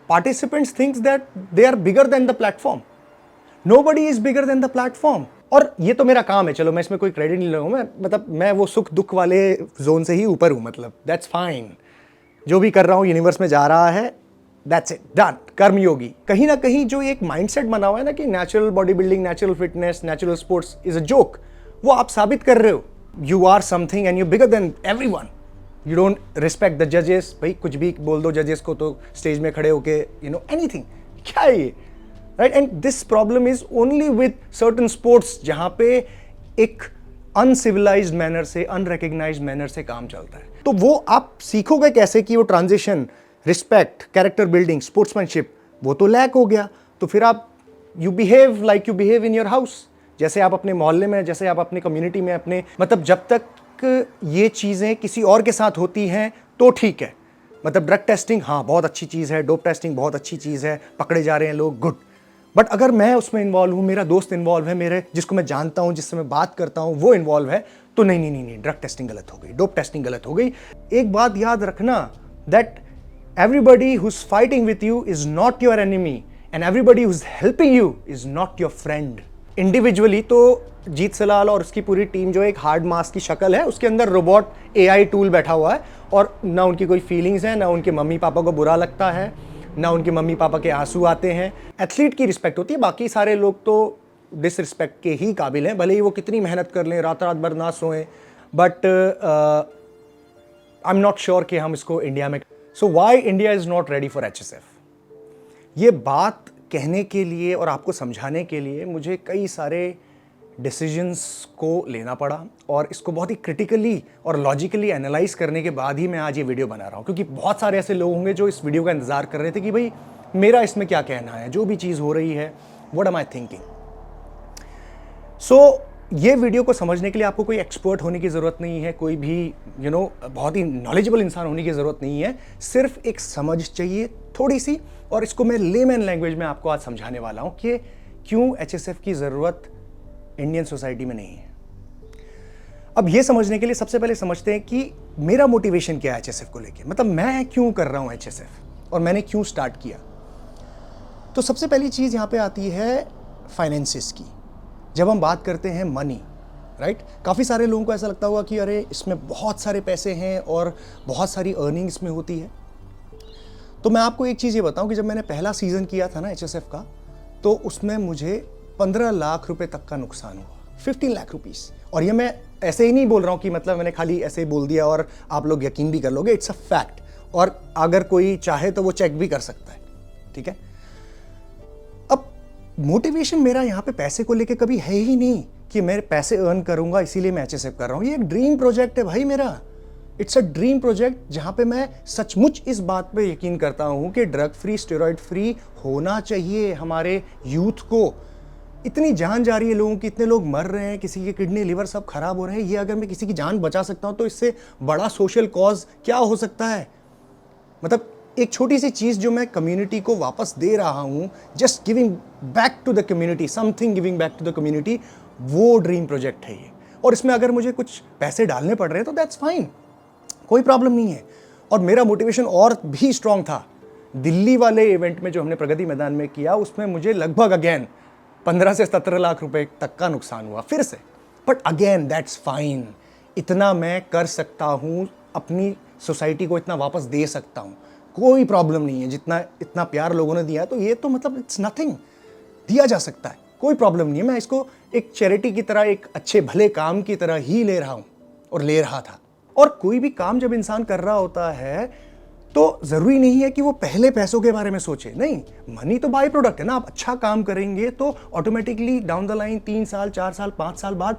participants thinks that they are bigger than the platform. Nobody is bigger than the platform. और ये तो मेरा काम है, चलो मैं इसमें कोई क्रेडिट नहीं लूँगा, मैं वो सुख दुख वाले जोन से ही ऊपर हूँ, मतलब दैट्स फाइन। जो भी कर रहा हूँ यूनिवर्स में जा रहा है, दैट्स इट, डन। कर्म योगी। कहीं ना कहीं जो एक माइंडसेट बना हुआ है ना कि natural body building, natural fitness, natural sports is a joke, वो आप साबित कर रहे हो। You are something and you bigger than everyone. You don't respect the जजेस। भाई कुछ भी बोल दो जजेस को तो स्टेज में खड़े होके एनीथिंग, क्या है ये, right? And this problem is only with certain sports जहां पे एक अनसिविलाइज्ड मैनर से, अनरिकग्नाइज्ड मैनर से काम चलता है। तो वो आप सीखोगे कैसे कि वो transition, respect, character building, sportsmanship, वो तो लैक हो गया। तो फिर आप you behave like you behave in your house, जैसे आप अपने मोहल्ले में, जैसे आप अपनी कम्युनिटी में, अपने मतलब जब तक ये चीज़ें किसी और के साथ होती हैं तो ठीक है। मतलब ड्रग टेस्टिंग हाँ बहुत अच्छी चीज़ है, डोप टेस्टिंग बहुत अच्छी चीज़ है, पकड़े जा रहे हैं लोग, गुड। बट अगर मैं उसमें इन्वॉल्व हूँ, मेरा दोस्त इन्वॉल्व है, मेरे जिसको मैं जानता हूँ, जिससे मैं बात करता हूँ वो इन्वॉल्व है, तो नहीं नहीं नहीं नहीं, ड्रग टेस्टिंग गलत हो गई, डोप टेस्टिंग गलत हो गई। एक बात याद रखना, that everybody who's fighting with you is not your enemy and everybody who's helping you is not your friend. Individually तो जीत सलाल और उसकी पूरी टीम जो एक हार्ड मास की शक्ल है, उसके अंदर रोबोट AI टूल बैठा हुआ है और ना उनकी कोई फीलिंग्स है, ना उनके मम्मी पापा को बुरा लगता है, ना उनके मम्मी पापा के आंसू आते हैं। एथलीट की रिस्पेक्ट होती है, बाकी सारे लोग तो डिसरिस्पेक्ट के ही काबिल हैं, भले ही वो कितनी मेहनत कर लें, रात रात भर ना सोएं, but I am not sure कि हम इसको इंडिया में। So why India is not ready for HSF? ये बात कहने के लिए और आपको समझाने के लिए मुझे कई सारे डिसीजंस को लेना पड़ा और इसको बहुत ही क्रिटिकली और लॉजिकली एनालाइज करने के बाद ही मैं आज ये वीडियो बना रहा हूँ, क्योंकि बहुत सारे ऐसे लोग होंगे जो इस वीडियो का इंतजार कर रहे थे कि भाई मेरा इसमें क्या कहना है, जो भी चीज़ हो रही है, व्हाट एम आई थिंकिंग। सो ये वीडियो को समझने के लिए आपको कोई एक्सपर्ट होने की ज़रूरत नहीं है, कोई भी बहुत ही नॉलेजेबल इंसान होने की ज़रूरत नहीं है, सिर्फ एक समझ चाहिए थोड़ी सी। और इसको मैं लेमैन लैंग्वेज में आपको आज समझाने वाला हूँ कि क्यों HSF की ज़रूरत इंडियन सोसाइटी में नहीं है। अब ये समझने के लिए सबसे पहले समझते हैं कि मेरा मोटिवेशन क्या है HSF को लेके, मतलब मैं क्यों कर रहा हूँ HSF और मैंने क्यों स्टार्ट किया। तो सबसे पहली चीज़ यहाँ पे आती है फाइनेंसिस की। जब हम बात करते हैं मनी, राइट, काफ़ी सारे लोगों को ऐसा लगता होगा कि अरे इसमें बहुत सारे पैसे हैं और बहुत सारी अर्निंग इसमें होती है। तो मैं आपको एक चीज़ ये बताऊं कि जब मैंने पहला सीज़न किया था ना HSF का, तो उसमें मुझे 15 लाख रुपए तक का नुकसान हुआ, 15 लाख रुपीस। और ये मैं ऐसे ही नहीं बोल रहा हूँ कि मतलब मैंने खाली ऐसे ही बोल दिया और आप लोग यकीन भी कर लोगे, इट्स अ फैक्ट। और अगर कोई चाहे तो वो चेक भी कर सकता है, ठीक है। मोटिवेशन मेरा यहाँ पे पैसे को लेके कभी है ही नहीं कि मैं पैसे अर्न करूंगा इसीलिए मैं HSF कर रहा हूँ। ये एक ड्रीम प्रोजेक्ट है भाई मेरा, इट्स अ ड्रीम प्रोजेक्ट जहाँ पे मैं सचमुच इस बात पे यकीन करता हूँ कि ड्रग फ्री, स्टेरॉइड फ्री होना चाहिए हमारे यूथ को। इतनी जान जा रही है लोगों की, इतने लोग मर रहे हैं, किसी के किडनी लिवर सब खराब हो रहे हैं। ये अगर मैं किसी की जान बचा सकता हूँ तो इससे बड़ा सोशल कॉज क्या हो सकता है। मतलब एक छोटी सी चीज़ जो मैं कम्युनिटी को वापस दे रहा हूँ, just giving back to the community, something giving back to the community, वो ड्रीम प्रोजेक्ट है ये। और इसमें अगर मुझे कुछ पैसे डालने पड़ रहे हैं तो दैट्स फाइन, कोई प्रॉब्लम नहीं है। और मेरा मोटिवेशन और भी स्ट्रांग था। दिल्ली वाले इवेंट में जो हमने प्रगति मैदान में किया, उसमें मुझे लगभग अगेन 15 से 17 लाख रुपए तक का नुकसान हुआ फिर से, बट अगेन दैट्स फाइन। इतना मैं कर सकता हूँ, अपनी सोसाइटी को इतना वापस दे सकता हूँ, कोई प्रॉब्लम नहीं है। जितना इतना प्यार लोगों ने दिया है तो ये तो मतलब इट्स नथिंग, दिया जा सकता है, कोई प्रॉब्लम नहीं है। मैं इसको एक चैरिटी की तरह, एक अच्छे भले काम की तरह ही ले रहा हूँ और ले रहा था। और कोई भी काम जब इंसान कर रहा होता है तो ज़रूरी नहीं है कि वो पहले पैसों के बारे में सोचे, नहीं, मनी तो बाई प्रोडक्ट है ना। आप अच्छा काम करेंगे तो ऑटोमेटिकली डाउन द लाइन 3 साल, 4 साल, 5 साल बाद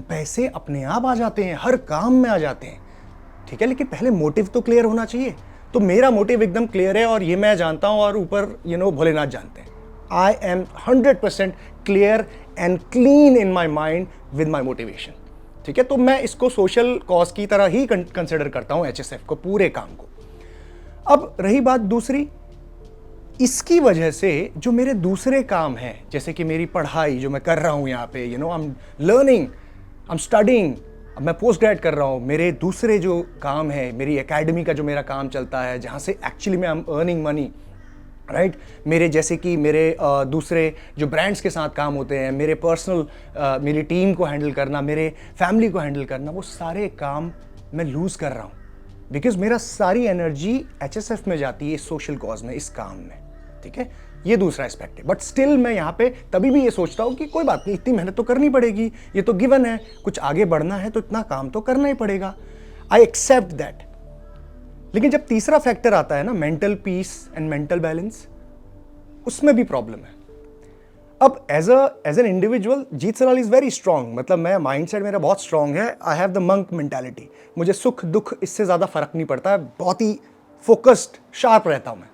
पैसे अपने आप आ जाते हैं, हर काम में आ जाते हैं, ठीक है। लेकिन पहले मोटिव तो क्लियर होना चाहिए। तो मेरा मोटिव एकदम क्लियर है और ये मैं जानता हूँ और ऊपर भोलेनाथ जानते हैं। I am 100% clear and clean in my mind with my motivation, ठीक है। तो मैं इसको सोशल कॉज की तरह ही कंसिडर करता हूँ HSF को, पूरे काम को। अब रही बात दूसरी, इसकी वजह से जो मेरे दूसरे काम हैं, जैसे कि मेरी पढ़ाई जो मैं कर रहा हूँ यहाँ पे, I am learning, I am studying, अब मैं पोस्ट ग्रेड कर रहा हूँ। मेरे दूसरे जो काम है, मेरी एकेडमी का जो मेरा काम चलता है, जहाँ से एक्चुअली मैं I am earning money, right मेरे जैसे कि मेरे दूसरे जो ब्रांड्स के साथ काम होते हैं, मेरे पर्सनल मेरी टीम को हैंडल करना, मेरे फैमिली को हैंडल करना, वो सारे काम मैं लूज़ कर रहा हूँ बिकॉज मेरा सारी एनर्जी HSF में जाती है, इस सोशल कॉज में, इस काम में। ठीक है, ये दूसरा एस्पेक्ट है। बट स्टिल मैं यहाँ पे तभी भी ये सोचता हूँ कि कोई बात नहीं, इतनी मेहनत तो करनी पड़ेगी, ये तो गिवन है, कुछ आगे बढ़ना है तो इतना काम तो करना ही पड़ेगा। I accept that. लेकिन जब तीसरा फैक्टर आता है ना, mental peace and mental balance, उसमें भी प्रॉब्लम है। अब as an individual Jeet Salal is very strong, मतलब मैं माइंडसेट मेरा बहुत स्ट्रांग है। I have the monk mentality, मुझे सुख दुख इससे ज़्यादा फर्क नहीं पड़ता है, बहुत ही फोकस्ड शार्प रहता हूँ मैं।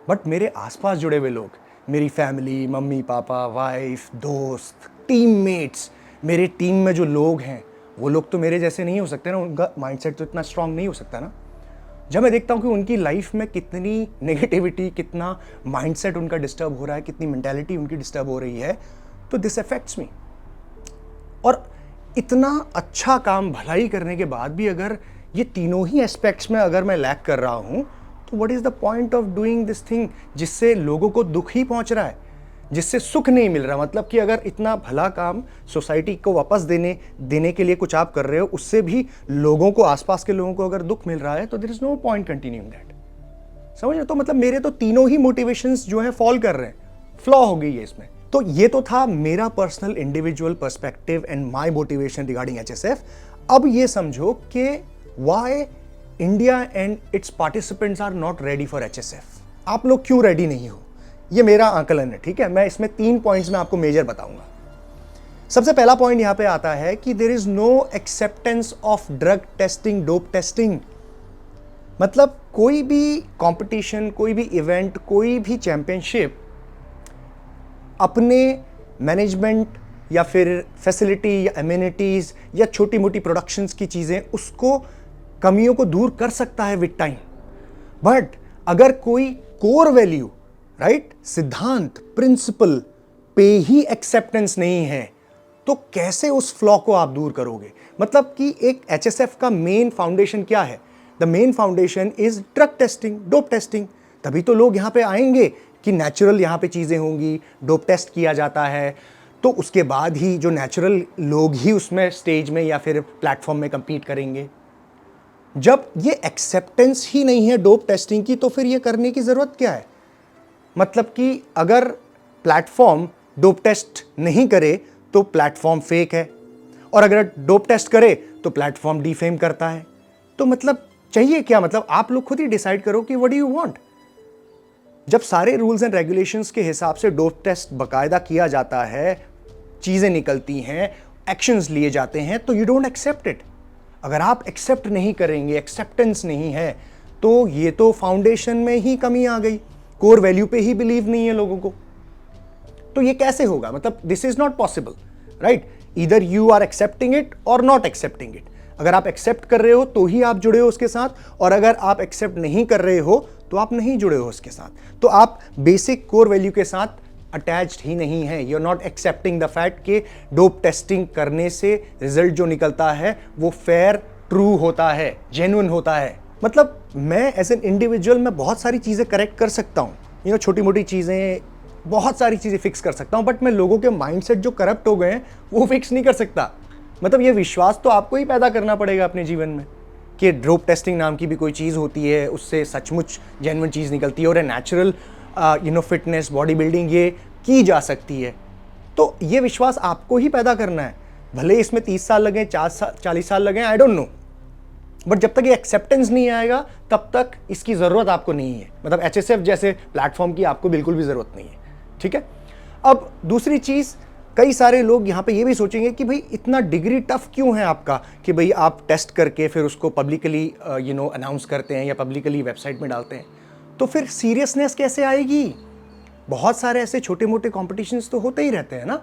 बट मेरे आसपास जुड़े हुए लोग, मेरी फैमिली, मम्मी पापा, वाइफ, दोस्त, टीममेट्स, मेरे टीम में जो लोग हैं वो लोग तो मेरे जैसे नहीं हो सकते ना, उनका माइंडसेट तो इतना स्ट्रांग नहीं हो सकता ना। जब मैं देखता हूँ कि उनकी लाइफ में कितनी नेगेटिविटी, कितना माइंडसेट उनका डिस्टर्ब हो रहा है, कितनी मेंटालिटी उनकी डिस्टर्ब हो रही है, तो दिस अफेक्ट्स मी। और इतना अच्छा काम भलाई करने के बाद भी अगर ये तीनों ही एस्पेक्ट्स में अगर मैं लैक कर रहा हूँ, तो what is the point of doing this thing, जिससे लोगों को दुख ही पहुंच रहा है, जिससे सुख नहीं मिल रहा। मतलब कि अगर इतना भला काम सोसाइटी को वापस देने के लिए कुछ आप कर रहे हो, उससे भी लोगों को, आसपास के लोगों को अगर दुख मिल रहा है, तो there is no point continuing that. समझ रहे? तो मतलब मेरे तो तीनों ही मोटिवेशंस जो है फॉल कर रहे हैं, फ्लॉ हो गई है इसमें। तो ये तो था मेरा personal individual perspective and my motivation regarding HSF। अब ये समझो कि why India and its participants are not ready for HSF। आप लोग क्यों रेडी नहीं हो, ये मेरा आकलन है। ठीक है, मैं इसमें 3 पॉइंट्स में आपको मेजर बताऊंगा। सबसे पहला पॉइंट यहां पे आता है कि there is no acceptance of drug testing, dope testing. मतलब कोई भी कंपटीशन, कोई भी इवेंट, कोई भी चैंपियनशिप अपने मैनेजमेंट या फिर फैसिलिटी या एमिनिटीज या छोटी मोटी प्रोडक्शंस की चीजें, उसको कमियों को दूर कर सकता है विद टाइम। बट अगर कोई कोर वैल्यू, राइट, सिद्धांत, प्रिंसिपल पे ही एक्सेप्टेंस नहीं है, तो कैसे उस फ्लॉ को आप दूर करोगे? मतलब कि एक HSF का मेन फाउंडेशन क्या है? The main foundation is drug testing, dope testing. तभी तो लोग यहां पे आएंगे कि नेचुरल यहां पे चीजें होंगी, डोप टेस्ट किया जाता है, तो उसके बाद ही जो नेचुरल लोग ही उसमें स्टेज में या फिर प्लेटफॉर्म में कंपीट करेंगे। जब ये एक्सेप्टेंस ही नहीं है डोप टेस्टिंग की, तो फिर ये करने की जरूरत क्या है? मतलब कि अगर प्लेटफॉर्म डोप टेस्ट नहीं करे तो प्लेटफॉर्म फेक है, और अगर डोप टेस्ट करे तो प्लेटफॉर्म डिफेम करता है। तो मतलब चाहिए क्या? मतलब आप लोग खुद ही डिसाइड करो कि व्हाट डू यू वांट। जब सारे रूल्स एंड रेगुलेशंस के हिसाब से डोप टेस्ट बकायदा किया जाता है, चीजें निकलती हैं, एक्शंस लिए जाते हैं, तो यू डोंट एक्सेप्ट इट। अगर आप एक्सेप्ट नहीं करेंगे, एक्सेप्टेंस नहीं है, तो ये तो फाउंडेशन में ही कमी आ गई, कोर वैल्यू पे ही बिलीव नहीं है लोगों को। तो ये कैसे होगा? मतलब this is not possible, right? Either you are accepting it और नॉट एक्सेप्टिंग इट। अगर आप एक्सेप्ट कर रहे हो तो ही आप जुड़े हो उसके साथ, और अगर आप एक्सेप्ट नहीं कर रहे हो तो आप नहीं जुड़े हो उसके साथ। तो आप बेसिक कोर वैल्यू के साथ अटैच्ड ही नहीं है। You are not accepting the fact कि डोप टेस्टिंग करने से रिजल्ट जो निकलता है वो फेयर, ट्रू होता है, जेन्युइन होता है। मतलब मैं एज एन इंडिविजुअल मैं बहुत सारी चीज़ें करेक्ट कर सकता हूँ, छोटी मोटी चीज़ें, बहुत सारी चीज़ें फिक्स कर सकता हूँ, बट मैं लोगों के माइंडसेट जो करप्ट हो गए हैं वो फिक्स नहीं कर सकता। मतलब ये विश्वास तो आपको ही पैदा करना पड़ेगा अपने जीवन में कि डोप टेस्टिंग नाम की भी कोई चीज़ होती है, उससे सचमुच जेन्युइन चीज़ निकलती है, और नेचुरल फिटनेस, बॉडी बिल्डिंग ये की जा सकती है। तो ये विश्वास आपको ही पैदा करना है, भले इसमें 30 साल लगे, 40 साल लगे, आई डोंट नो। बट जब तक ये एक्सेप्टेंस नहीं आएगा तब तक इसकी ज़रूरत आपको नहीं है। मतलब HSF जैसे प्लेटफॉर्म की आपको बिल्कुल भी ज़रूरत नहीं है। ठीक है, अब दूसरी चीज़, कई सारे लोग यहाँ पे ये भी सोचेंगे कि भाई इतना डिग्री टफ क्यों है आपका कि भाई आप टेस्ट करके फिर उसको पब्लिकली अनाउंस करते हैं या पब्लिकली वेबसाइट में डालते हैं, तो फिर सीरियसनेस कैसे आएगी? बहुत सारे ऐसे छोटे मोटे कॉम्पिटिशन्स तो होते ही रहते हैं ना,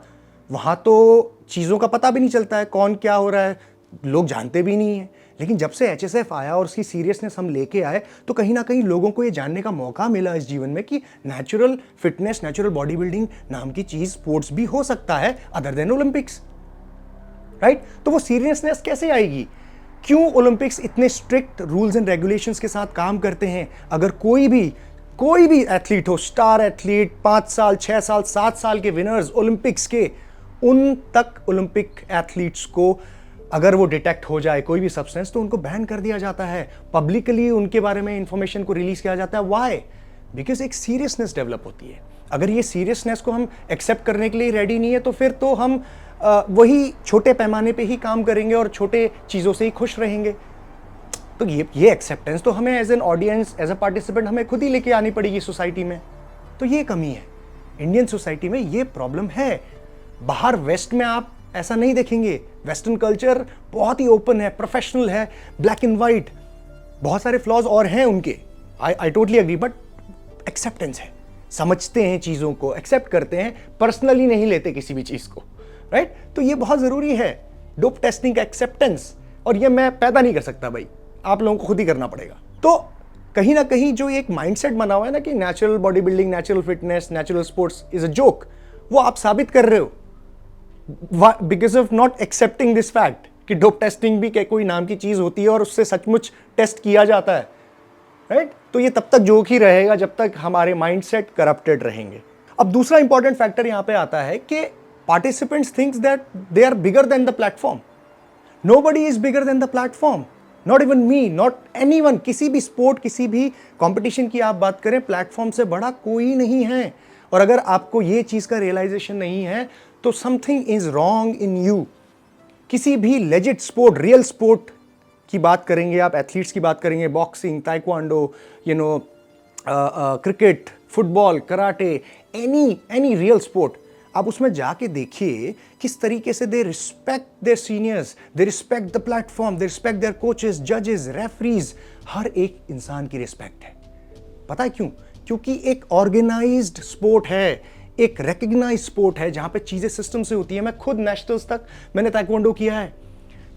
वहाँ तो चीज़ों का पता भी नहीं चलता है, कौन क्या हो रहा है, लोग जानते भी नहीं है। लेकिन जब से HSF आया और उसकी सीरियसनेस हम लेके आए, तो कहीं ना कहीं लोगों को ये जानने का मौका मिला इस जीवन में कि natural fitness, natural body building नाम की चीज़, स्पोर्ट्स भी हो सकता है अदर देन ओलंपिक्स, राइट? तो वो सीरियसनेस कैसे आएगी? क्यों ओलंपिक्स इतने स्ट्रिक्ट रूल्स एंड रेगुलेशंस के साथ काम करते हैं? अगर कोई भी कोई भी एथलीट हो, स्टार एथलीट, 5 साल 6 साल 7 साल के विनर्स ओलंपिक्स के, उन तक ओलंपिक एथलीट्स को अगर वो डिटेक्ट हो जाए कोई भी सब्सटेंस तो उनको बैन कर दिया जाता है, पब्लिकली उनके बारे में इंफॉर्मेशन को रिलीज किया जाता है। व्हाई? बिकॉज एक सीरियसनेस डेवलप होती है। अगर ये सीरियसनेस को हम एक्सेप्ट करने के लिए रेडी नहीं है तो फिर तो हम वही छोटे पैमाने पे ही काम करेंगे और छोटे चीज़ों से ही खुश रहेंगे। तो ये एक्सेप्टेंस तो हमें as an audience, as a participant हमें खुद ही लेके आनी पड़ेगी सोसाइटी में। तो ये कमी है इंडियन सोसाइटी में, ये प्रॉब्लम है। बाहर वेस्ट में आप ऐसा नहीं देखेंगे। वेस्टर्न कल्चर बहुत ही ओपन है, प्रोफेशनल है, ब्लैक एंड वाइट। बहुत सारे फ्लॉज और हैं उनके, I totally agree, but acceptance है, समझते हैं चीज़ों को, एक्सेप्ट करते हैं, पर्सनली नहीं लेते किसी भी चीज़ को, राइट? तो ये बहुत ज़रूरी है, डोप टेस्टिंग का एक्सेप्टेंस। और ये मैं पैदा नहीं कर सकता भाई, आप लोगों को खुद ही करना पड़ेगा। तो कहीं ना कहीं जो एक माइंडसेट बना हुआ है ना कि natural body building, natural fitness, natural sports is a joke, वो आप साबित कर रहे हो because of not accepting this fact कि डोप टेस्टिंग भी कोई नाम की चीज होती है और उससे सचमुच टेस्ट किया जाता है, राइट? तो ये तब तक जोक ही रहेगा जब तक हमारे माइंडसेट करप्टेड रहेंगे। अब दूसरा इंपॉर्टेंट फैक्टर यहां पे आता है कि participants thinks that they are bigger than the platform. Nobody is bigger than the platform, not even me, not anyone. किसी भी स्पोर्ट, किसी भी कंपटीशन की आप बात करें, प्लेटफॉर्म से बड़ा कोई नहीं है। और अगर आपको ये चीज का रियलाइजेशन नहीं है तो something is wrong in you. किसी भी लेजिट स्पोर्ट, रियल स्पोर्ट की बात करेंगे आप, एथलीट्स की बात करेंगे, boxing, taekwondo, cricket, football, karate, any real sport, आप उसमें जाके देखिए किस तरीके से they respect there seniors, they respect the platform, they respect there coaches, जजेस, रेफरीज। हर एक इंसान की रिस्पेक्ट है। पता है क्यों? क्योंकि एक ऑर्गेनाइज्ड स्पोर्ट है, एक रिकग्नाइज्ड स्पोर्ट है जहां पे चीजें सिस्टम से होती है। मैं खुद नेशनल्स तक मैंने ताइक्वांडो किया है,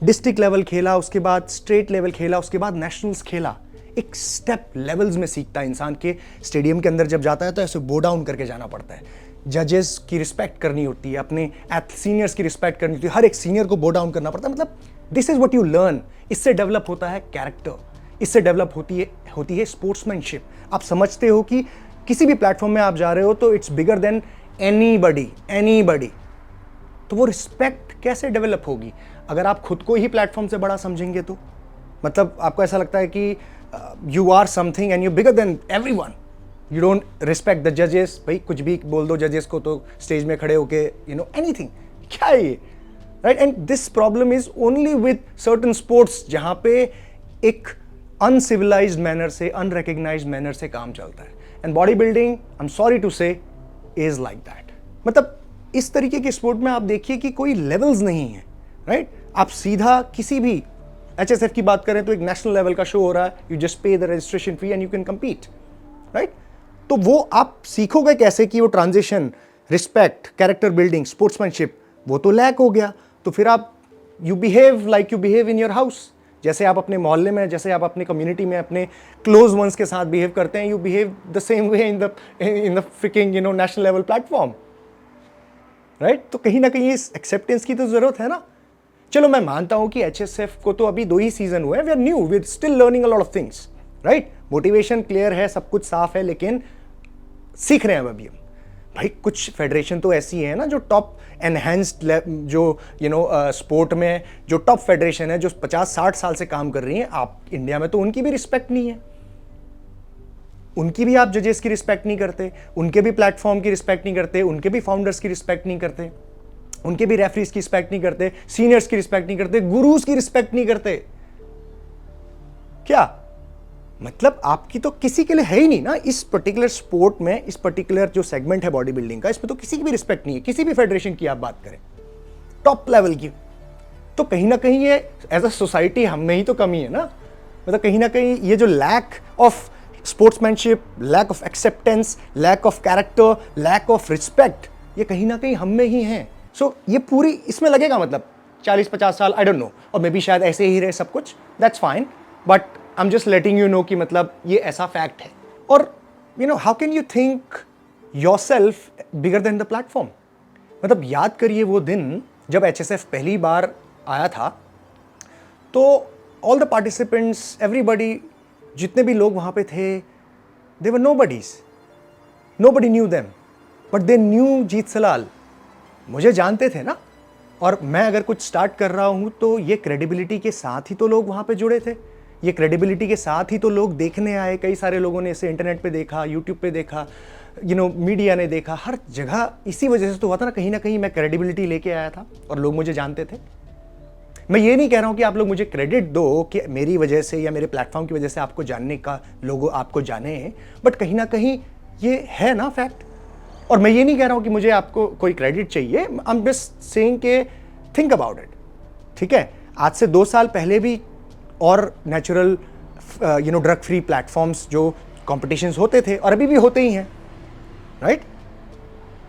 डिस्ट्रिक्ट लेवल खेला, उसके बाद स्टेट लेवल खेला, उसके बाद नेशनल्स खेला। एक स्टेप लेवल्स में सीखता है इंसान के। स्टेडियम के अंदर जब जाता है तो ऐसे बो डाउन करके जाना पड़ता है, जजेस की रिस्पेक्ट करनी होती है, अपने सीनियर्स की रिस्पेक्ट करनी होती है, हर एक सीनियर को बो डाउन करना पड़ता है। मतलब this is what you learn. इससे डेवलप होता है कैरेक्टर, इससे डेवलप होती है स्पोर्ट्समैनशिप। आप समझते हो कि किसी भी प्लेटफॉर्म में आप जा रहे हो तो इट्स बिगर देन एनीबडी। तो वो रिस्पेक्ट कैसे डेवलप होगी अगर आप खुद को ही प्लेटफॉर्म से बड़ा समझेंगे? तो मतलब आपको ऐसा लगता है कि you are something and you bigger than everyone, you don't respect the जजेस। भाई कुछ भी बोल दो जजेस को तो स्टेज में खड़े होके एनीथिंग, क्या है ये, right? And this problem is only with certain sports जहां पे एक अनसिविलाइज्ड मैनर से, अनरिकग्नाइज्ड मैनर से काम चलता है। And body building, I am sorry to say, is like that. मतलब इस तरीके के स्पोर्ट में आप देखिए कि कोई लेवल्स नहीं है, राइट? आप सीधा किसी भी HSF की बात करें तो एक नेशनल लेवल का शो हो रहा है, यू जस्ट पे the registration fee and you can compete, right? तो वो आप सीखोगे कैसे कि वो transition, respect, character building, sportsmanship, वो तो लैक हो गया। तो फिर आप you behave like you behave in your house. जैसे आप अपने मोहल्ले में, जैसे आप अपने कम्युनिटी में अपने क्लोज वंस के साथ बिहेव करते हैं, you behave the same way in the fricking national level platform, right? तो कहीं ना कहीं इस एक्सेप्टेंस की तो जरूरत है ना। चलो मैं मानता हूं कि HSF को तो अभी 2 ही सीजन हुए, we are new, we are still learning a lot of things, right? Motivation clear है, सब कुछ साफ है, लेकिन सीख रहे हैं अभी हम। भाई कुछ फेडरेशन तो ऐसी है ना जो टॉप एनहेंस्ड, जो स्पोर्ट में जो टॉप फेडरेशन है, जो 50-60 साल से काम कर रही है। आप इंडिया में तो उनकी भी रिस्पेक्ट नहीं है, उनकी भी आप जजेस की रिस्पेक्ट नहीं करते, उनके भी प्लेटफॉर्म की रिस्पेक्ट नहीं करते, उनके भी फाउंडर्स की रिस्पेक्ट नहीं करते, उनके भी रेफरीज की रिस्पेक्ट नहीं करते, सीनियर्स की रिस्पेक्ट नहीं करते, गुरुज की रिस्पेक्ट नहीं करते। क्या मतलब आपकी तो किसी के लिए है ही नहीं ना इस पर्टिकुलर स्पोर्ट में, इस पर्टिकुलर जो सेगमेंट है बॉडी बिल्डिंग का, इसमें तो किसी की भी रिस्पेक्ट नहीं है, किसी भी फेडरेशन की आप बात करें टॉप लेवल की। तो कहीं ना कहीं ये एज अ सोसाइटी हम में ही तो कमी है ना। मतलब कहीं ना कहीं ये जो lack of sportsmanship, lack of acceptance, lack of character, lack of respect, ये कहीं ना कहीं हम में ही है। सो ये पूरी इसमें लगेगा मतलब 40-50 साल, आई डोंट नो, और मे बी शायद ऐसे ही रहे सब कुछ, that's fine, but I am just letting you know कि मतलब ये ऐसा फैक्ट है। और how can you think yourself bigger than the platform? मतलब याद करिए वो दिन जब HSF पहली बार आया था, तो ऑल द पार्टिसिपेंट्स, एवरीबडी, जितने भी लोग वहाँ पे थे, They were nobodies. Nobody knew them. But they knew जीत सलाल. मुझे जानते थे ना, और मैं अगर कुछ स्टार्ट कर रहा हूं तो ये क्रेडिबिलिटी के साथ ही तो लोग वहां पे जुड़े थे, ये क्रेडिबिलिटी के साथ ही तो लोग देखने आए. कई सारे लोगों ने इसे इंटरनेट पे देखा, यूट्यूब पे देखा, मीडिया ने देखा, हर जगह. इसी वजह से तो हुआ था ना कहीं मैं क्रेडिबिलिटी लेके आया था और लोग मुझे जानते थे. मैं ये नहीं कह रहा हूं कि आप लोग मुझे क्रेडिट दो कि मेरी वजह से या मेरे प्लेटफॉर्म की वजह से आपको जानने का, लोग आपको जाने हैं, बट कहीं ना कहीं ये है ना फैक्ट. और मैं ये नहीं कह रहा हूं कि मुझे आपको कोई क्रेडिट चाहिए. आई एम जस्ट सेइंग के थिंक अबाउट इट. ठीक है, आज से 2 साल पहले भी और नेचुरल ड्रग फ्री प्लेटफॉर्म्स जो कॉम्पिटिशन्स होते थे और अभी भी होते ही हैं, राइट?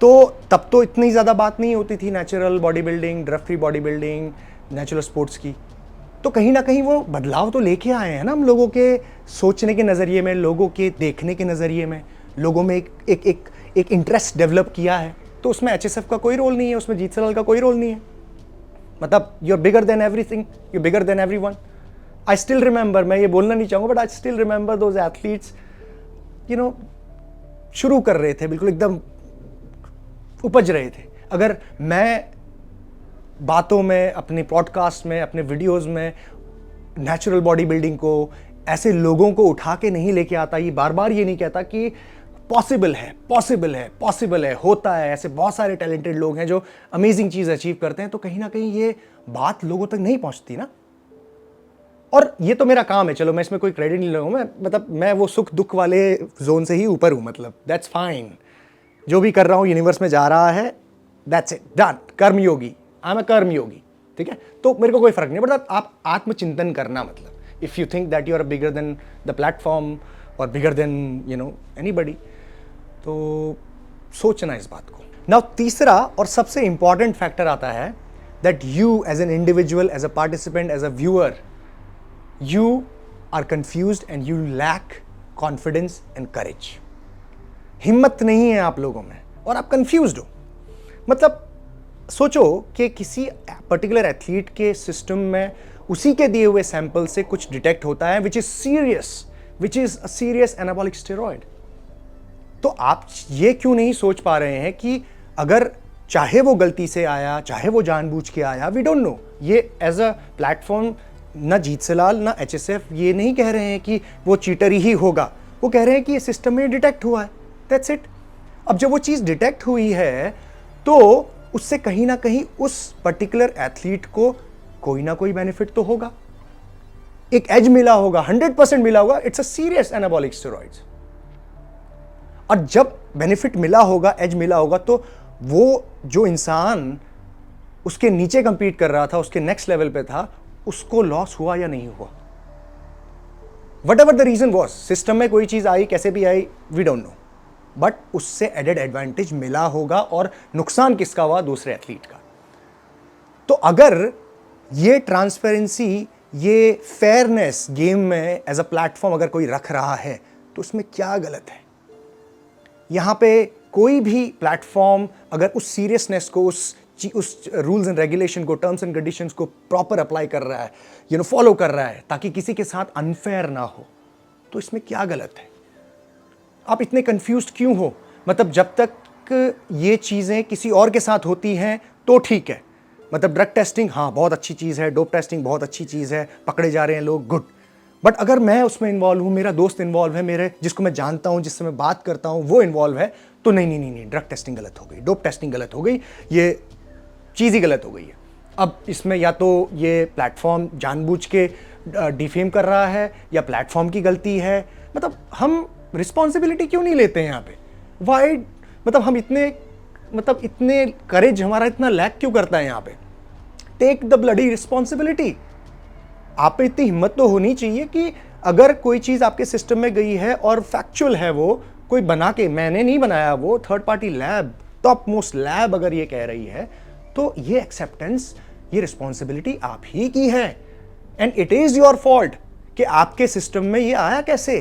तो तब तो इतनी ज़्यादा बात नहीं होती थी natural body building, drug free body building, natural sports की. तो कहीं ना कहीं वो बदलाव तो लेके आए हैं ना हम लोगों के सोचने के नज़रिए में, लोगों के देखने के नज़रिए में. लोगों में एक इंटरेस्ट डेवलप किया है. तो उसमें एचएसएफ का कोई रोल नहीं है, उसमें जीत सलाल का कोई रोल नहीं है. मतलब you are bigger than everything, you bigger than everyone. I still remember, मैं ये बोलना नहीं चाहूँगा but I still remember those athletes शुरू कर रहे थे, बिल्कुल एकदम उपज रहे थे. अगर मैं बातों में, अपने पॉडकास्ट में, अपने वीडियोस में नेचुरल बॉडी बिल्डिंग को, ऐसे लोगों को उठा के नहीं लेके आता, ये बार बार ये नहीं कहता कि पॉसिबल है, पॉसिबल है, पॉसिबल है, होता है, ऐसे बहुत सारे टैलेंटेड लोग हैं जो अमेजिंग चीज़ अचीव करते हैं, तो कहीं ना कहीं ये बात लोगों तक नहीं पहुंचती ना. और ये तो मेरा काम है, चलो मैं इसमें कोई क्रेडिट नहीं लूँगा. मैं वो सुख दुख वाले जोन से ही ऊपर हूँ. मतलब दैट्स फाइन. जो भी कर रहा हूँ यूनिवर्स में जा रहा है, दैट्स इट, डन. कर्म योगी, आई एम अ कर्म योगी. ठीक है, तो मेरे को कोई फर्क नहीं पड़ता. आप आत्मचिंतन करना, मतलब if you think that you are bigger than the platform और बिगर देन एनीबडी, तो सोचना इस बात को. नाउ तीसरा और सबसे इंपॉर्टेंट फैक्टर आता है that you as an individual, as a participant, as a viewer, you are confused and you lack confidence and courage. हिम्मत नहीं है आप लोगों में और आप कंफ्यूज्ड हो. मतलब सोचो कि किसी पर्टिकुलर एथलीट के सिस्टम में उसी के दिए हुए सैंपल से कुछ डिटेक्ट होता है which is a serious anabolic steroid. तो आप ये क्यों नहीं सोच पा रहे हैं कि अगर चाहे वो गलती से आया, चाहे वो जानबूझ के आया, वी डोंट नो. ये एज अ प्लेटफॉर्म ना जीत सलाल ना एचएसएफ ये नहीं कह रहे हैं कि वो चीटर ही होगा. वो कह रहे हैं कि ये सिस्टम में डिटेक्ट हुआ है, दैट्स इट. अब जब वो चीज़ डिटेक्ट हुई है तो उससे कहीं ना कहीं उस पर्टिकुलर एथलीट को कोई ना कोई बेनिफिट तो होगा, एक एज मिला होगा, 100% मिला होगा. It's a serious anabolic steroids. और जब बेनिफिट मिला होगा, एज मिला होगा, तो वो जो इंसान उसके नीचे कंपीट कर रहा था, उसके नेक्स्ट लेवल पे था, उसको लॉस हुआ या नहीं हुआ, whatever the reason was. System में कोई चीज आई, कैसे भी आई, वी डोंट नो, बट उससे एडेड एडवांटेज मिला होगा और नुकसान किसका हुआ, दूसरे एथलीट का. तो अगर ये ट्रांसपेरेंसी, ये फेयरनेस गेम में एज अ प्लेटफॉर्म अगर कोई रख रहा है तो उसमें क्या गलत है. यहां पे कोई भी प्लेटफॉर्म अगर उस सीरियसनेस को, उस रूल्स एंड रेगुलेशन को, टर्म्स एंड कंडीशंस को प्रॉपर अप्लाई कर रहा है, फॉलो कर रहा है, ताकि किसी के साथ अनफेयर ना हो, तो इसमें क्या गलत है. आप इतने कंफ्यूज्ड क्यों हो. मतलब जब तक ये चीज़ें किसी और के साथ होती हैं तो ठीक है. मतलब ड्रग टेस्टिंग हाँ बहुत अच्छी चीज़ है, डोप टेस्टिंग बहुत अच्छी चीज़ है, पकड़े जा रहे हैं लोग, गुड. बट अगर मैं उसमें इन्वॉल्व हूँ, मेरा दोस्त इन्वॉल्व है, मेरे जिसको मैं जानता हूँ, जिससे मैं बात करता हूँ, वो इन्वॉल्व है, तो नहीं, ड्रग टेस्टिंग गलत हो गई, डोप टेस्टिंग गलत हो गई, ये चीज़ ही गलत हो गई है. अब इसमें या तो ये प्लेटफॉर्म जानबूझ के डिफेम कर रहा है या प्लेटफॉर्म की गलती है. मतलब हम रिस्पॉन्सिबिलिटी क्यों नहीं लेते हैं यहाँ पे. वाई, मतलब हम इतने करेज हमारा इतना लैक क्यों करता है यहाँ पे. Take the bloody responsibility. आप पे इतनी हिम्मत तो होनी चाहिए कि अगर कोई चीज़ आपके सिस्टम में गई है और फैक्चुअल है, वो कोई बना के, मैंने नहीं बनाया, वो third party lab, top most lab अगर ये कह रही है, तो ये एक्सेप्टेंस, ये रिस्पॉन्सिबिलिटी आप ही की है. And it is your fault कि आपके सिस्टम में ये आया कैसे.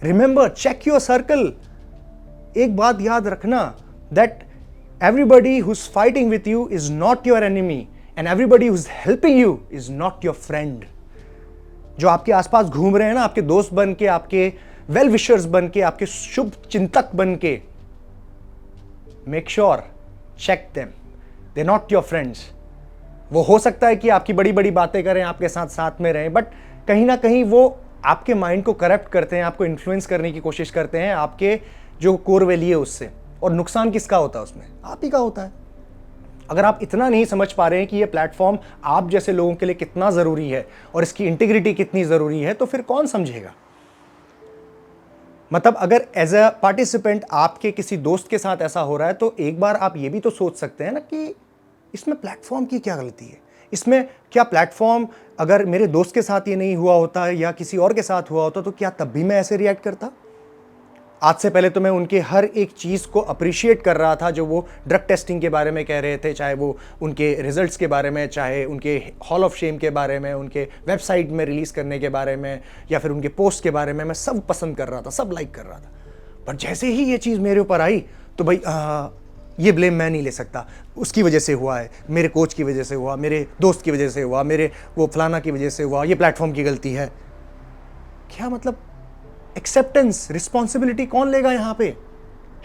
Remember, check your circle. एक बात याद रखना, that everybody who is fighting with you is not your enemy and everybody who is helping you is not your friend. जो आपके आसपास घूम रहे हैं ना, आपके दोस्त बन के, आपके वेल विशर्स बन के, आपके शुभ चिंतक बन के, make sure, check them, they not your friends. वो हो सकता है कि आपकी बड़ी बड़ी बातें करें, आपके साथ साथ में रहें, बट कहीं ना कहीं वो आपके माइंड को करप्ट करते हैं, आपको इन्फ्लुएंस करने की कोशिश करते हैं, आपके जो कोर वैल्यू है उससे। और नुकसान किसका होता है उसमें? आप ही का होता है। अगर आप इतना नहीं समझ पा रहे हैं कि ये प्लेटफॉर्म आप जैसे लोगों के लिए कितना ज़रूरी है और इसकी इंटीग्रिटी कितनी ज़रूरी है, तो फिर कौन समझेगा? मतलब अगर एज अ पार्टिसिपेंट आपके किसी दोस्त के साथ ऐसा हो रहा है, तो एक बार आप ये भी तो सोच सकते हैं ना कि इसमें प्लेटफॉर्म की क्या गलती है? इसमें क्या प्लेटफॉर्म, अगर मेरे दोस्त के साथ ये नहीं हुआ होता या किसी और के साथ हुआ होता, तो क्या तब भी मैं ऐसे रिएक्ट करता? आज से पहले तो मैं उनके हर एक चीज़ को अप्रिशिएट कर रहा था जो वो ड्रग टेस्टिंग के बारे में कह रहे थे, चाहे वो उनके रिजल्ट्स के बारे में, चाहे उनके हॉल ऑफ शेम के बारे में, उनके वेबसाइट में रिलीज़ करने के बारे में, या फिर उनके पोस्ट के बारे में। मैं सब पसंद कर रहा था, सब लाइक कर रहा था। पर जैसे ही ये चीज़ मेरे ऊपर आई तो भाई ये ब्लेम मैं नहीं ले सकता, उसकी वजह से हुआ है, मेरे कोच की वजह से हुआ, मेरे दोस्त की वजह से हुआ, मेरे वो फलाना की वजह से हुआ, ये प्लेटफॉर्म की गलती है। क्या मतलब? एक्सेप्टेंस, रिस्पॉन्सिबिलिटी कौन लेगा यहाँ पे?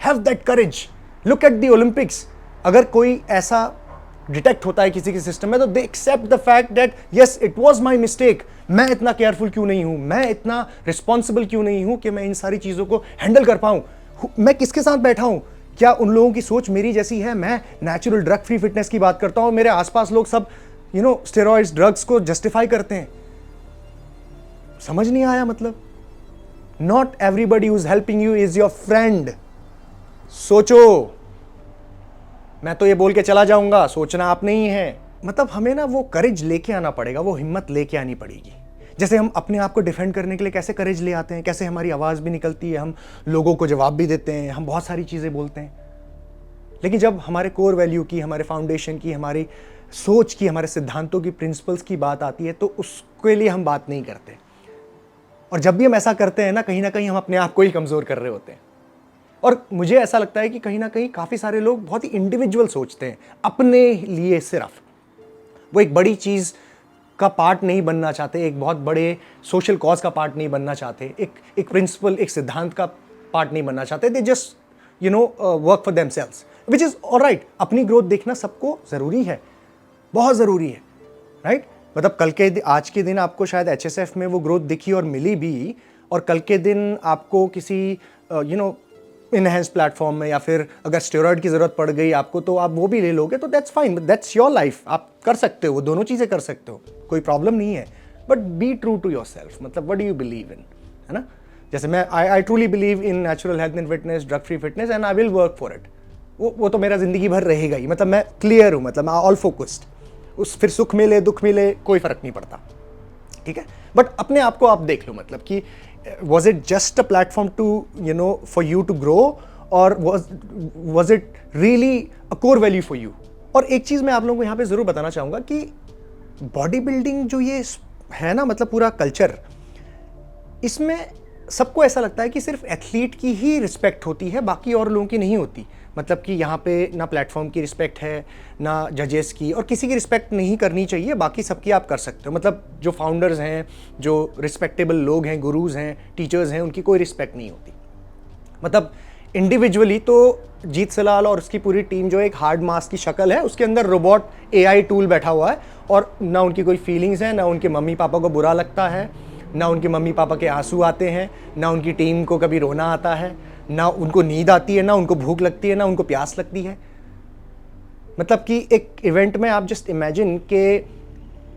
Have that courage. Look at the Olympics. अगर कोई ऐसा डिटेक्ट होता है किसी के सिस्टम में, तो they accept the fact that yes it was my mistake. मैं इतना केयरफुल क्यों नहीं हूं, मैं इतना रिस्पॉन्सिबल क्यों नहीं हूं कि मैं इन सारी चीजों को हैंडल कर पाऊं। मैं किसके साथ बैठा हूं? क्या उन लोगों की सोच मेरी जैसी है? मैं नेचुरल ड्रग फ्री फिटनेस की बात करता हूं, मेरे आसपास लोग सब स्टेरॉइड्स, ड्रग्स को जस्टिफाई करते हैं। समझ नहीं आया? मतलब not everybody who is helping you is your friend. सोचो। मैं तो ये बोल के चला जाऊंगा, सोचना आप नहीं है। मतलब हमें ना वो करेज लेके आना पड़ेगा, वो हिम्मत लेके आनी पड़ेगी। जैसे हम अपने आप को डिफेंड करने के लिए कैसे करेज ले आते हैं, कैसे हमारी आवाज़ भी निकलती है, हम लोगों को जवाब भी देते हैं, हम बहुत सारी चीज़ें बोलते हैं। लेकिन जब हमारे कोर वैल्यू की, हमारे फाउंडेशन की, हमारी सोच की, हमारे सिद्धांतों की, प्रिंसिपल्स की बात आती है, तो उसके लिए हम बात नहीं करते। और जब भी हम ऐसा करते हैं ना कहीं हम अपने आप को ही कमज़ोर कर रहे होते हैं। और मुझे ऐसा लगता है कि कहीं ना कहीं काफ़ी सारे लोग बहुत ही इंडिविजुअल सोचते हैं, अपने लिए सिर्फ। वो एक बड़ी चीज़ का पार्ट नहीं बनना चाहते, एक बहुत बड़े सोशल कॉज का पार्ट नहीं बनना चाहते, एक प्रिंसिपल, एक सिद्धांत का पार्ट नहीं बनना चाहते। They just work for themselves, which is alright. अपनी ग्रोथ देखना सबको ज़रूरी है, बहुत ज़रूरी है, राइट? मतलब आज के दिन आपको शायद HSF में वो ग्रोथ दिखी और मिली भी, और कल के दिन आपको किसी इनहेंस प्लेटफॉर्म में, या फिर अगर स्टेरॉइड की ज़रूरत पड़ गई आपको, तो आप वो भी ले लोगे, तो that's fine, that's your life. आप कर सकते हो, वो दोनों चीज़ें कर सकते हो, कोई प्रॉब्लम नहीं है। But be true to yourself. मतलब what do you believe in, है ना? जैसे मैं I truly believe in natural health and fitness, drug free fitness, and I will work for it. वो तो मेरा ज़िंदगी भर रहेगा ही। मतलब मैं क्लियर हूँ, मतलब मैं ऑल फोकस्ड। फिर सुख मिले दुख मिले कोई फ़र्क नहीं पड़ता, ठीक है? बट अपने आप को आप देख लो, मतलब कि was it just a platform to for you to grow, or was it really a core value for you? और एक चीज़ मैं आप लोगों को यहाँ पे ज़रूर बताना चाहूँगा कि बॉडी बिल्डिंग जो ये है ना, मतलब पूरा कल्चर, इसमें सबको ऐसा लगता है कि सिर्फ एथलीट की ही रिस्पेक्ट होती है, बाकी और लोगों की नहीं होती। मतलब कि यहाँ पे ना प्लेटफॉर्म की रिस्पेक्ट है, ना जजेस की, और किसी की रिस्पेक्ट नहीं करनी चाहिए, बाकी सबकी आप कर सकते हो। मतलब जो फाउंडर्स हैं, जो रिस्पेक्टेबल लोग हैं, गुरुज हैं, टीचर्स हैं, उनकी कोई रिस्पेक्ट नहीं होती। मतलब इंडिविजुअली तो जीत सलाल और उसकी पूरी टीम जो एक हार्ड मास की शक्ल है, उसके अंदर रोबोट AI टूल बैठा हुआ है, और ना उनकी कोई फीलिंग्स हैं, ना उनके मम्मी पापा को बुरा लगता है, ना उनके मम्मी पापा के आंसू आते हैं, ना उनकी टीम को कभी रोना आता है, ना उनको नींद आती है, ना उनको भूख लगती है, ना उनको प्यास लगती है। मतलब कि एक इवेंट में आप जस्ट इमेजिन कि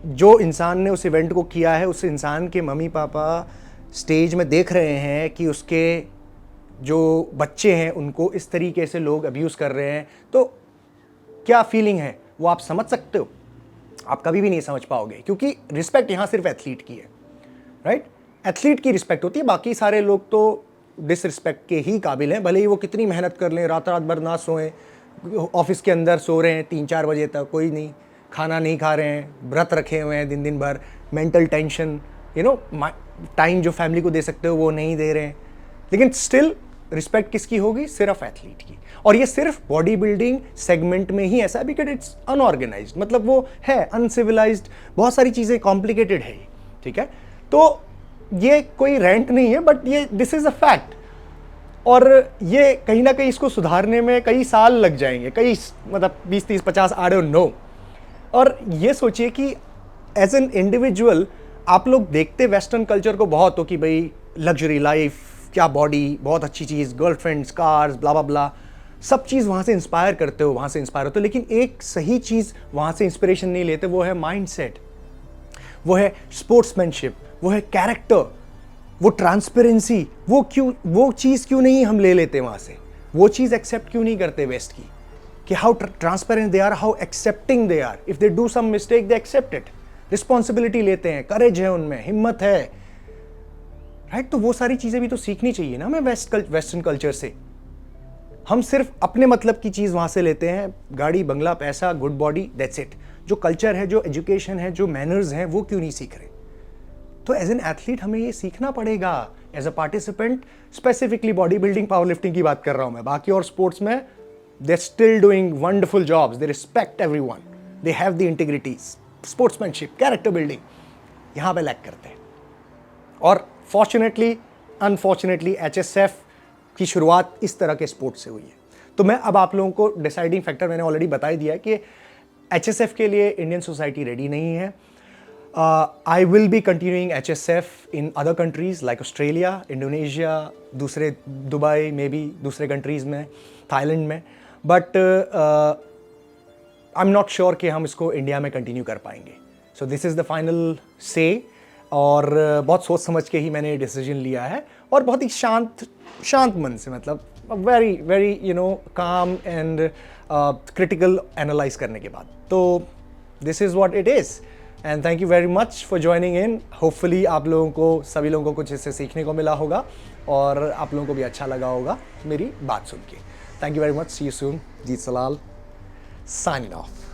जो इंसान ने उस इवेंट को किया है, उस इंसान के मम्मी पापा स्टेज में देख रहे हैं कि उसके जो बच्चे हैं उनको इस तरीके से लोग अब्यूज़ कर रहे हैं, तो क्या फीलिंग है वो आप समझ सकते हो? आप कभी भी नहीं समझ पाओगे, क्योंकि रिस्पेक्ट यहाँ सिर्फ एथलीट की है, राइट? एथलीट की रिस्पेक्ट होती है, बाकी सारे लोग तो डिसरिस्पेक्ट के ही काबिल हैं, भले ही वो कितनी मेहनत कर लें, रात भर ना सोएं, ऑफिस के अंदर सो रहे हैं 3-4 बजे तक, कोई नहीं खाना नहीं खा रहे हैं, व्रत रखे हुए हैं दिन भर, मेंटल टेंशन, टाइम जो फैमिली को दे सकते हो वो नहीं दे रहे हैं, लेकिन स्टिल रिस्पेक्ट किसकी होगी? सिर्फ एथलीट की। और ये सिर्फ बॉडी बिल्डिंग सेगमेंट में ही ऐसा है, बिकॉज इट्स अनऑर्गेनाइज्ड, मतलब वो है अनसिविलाइज्ड, बहुत सारी चीज़ें कॉम्प्लिकेटेड है, ठीक है? तो ये कोई रेंट नहीं है, बट ये दिस इज़ अ फैक्ट। और ये कहीं ना कहीं इसको सुधारने में कई साल लग जाएंगे, कई मतलब 20 30 50, आई डोंट नो। और ये सोचिए कि एज एन इंडिविजुअल आप लोग देखते वेस्टर्न कल्चर को बहुत हो कि भाई लग्जरी लाइफ, क्या बॉडी, बहुत अच्छी चीज़, गर्लफ्रेंड्स, कार्स, ब्ला ब्ला ब्ला, सब चीज़ वहाँ से इंस्पायर करते हो, वहाँ से इंस्पायर होते हो। लेकिन एक सही चीज़ वहाँ से इंस्पिरेशन नहीं लेते, वो है माइंडसेट, वो है स्पोर्ट्समैनशिप, वो है कैरेक्टर, वो ट्रांसपेरेंसी। वो चीज़ क्यों नहीं हम ले लेते वहाँ से? वो चीज़ एक्सेप्ट क्यों नहीं करते वेस्ट की, कि how transparent they are, how accepting they are. If they do some mistake they accept it, responsibility लेते हैं, करेज है उनमें, हिम्मत है, राइट? तो वो सारी चीज़ें भी तो सीखनी चाहिए ना हमें वेस्टर्न कल्चर से। हम सिर्फ अपने मतलब की चीज़ वहाँ से लेते हैं, गाड़ी, बंगला, पैसा, गुड बॉडी, दैट्स इट। जो कल्चर है, जो एजुकेशन है, जो मैनर्स हैं, वो क्यों नहीं सीख रहे? तो एज एन एथलीट हमें ये सीखना पड़ेगा। As a participant, specifically body building, power lifting की बात कर रहा हूँ मैं, बाकी और स्पोर्ट्स में they still doing wonderful jobs, they respect everyone, they have the integrity, sportsmanship, character building, यहाँ पे लैक करते हैं। और फॉर्चुनेटली अनफॉर्चुनेटली HSF की शुरुआत इस तरह के स्पोर्ट्स से हुई है। तो मैं अब आप लोगों को डिसाइडिंग फैक्टर मैंने ऑलरेडी बता ही दिया है कि HSF के लिए इंडियन सोसाइटी रेडी नहीं है। I will be continuing HSF in other countries like Australia, Indonesia, दूसरे दुबई में भी, दूसरे कंट्रीज़ में, थाईलैंड में, but I am not sure कि हम इसको इंडिया में कंटिन्यू कर पाएंगे। So this is the final से। और बहुत सोच समझ के ही मैंने डिसीजन लिया है, और बहुत ही शांत मन से, मतलब very very calm and critical analyse करने के बाद। तो this is what it is, and thank you very much for joining in. Hopefully आप लोगों को, सभी लोगों को कुछ इससे सीखने को मिला होगा, और आप लोगों को भी अच्छा लगा होगा मेरी बात सुन के। Thank you very much, see you soon. Jeet Salal, signing of.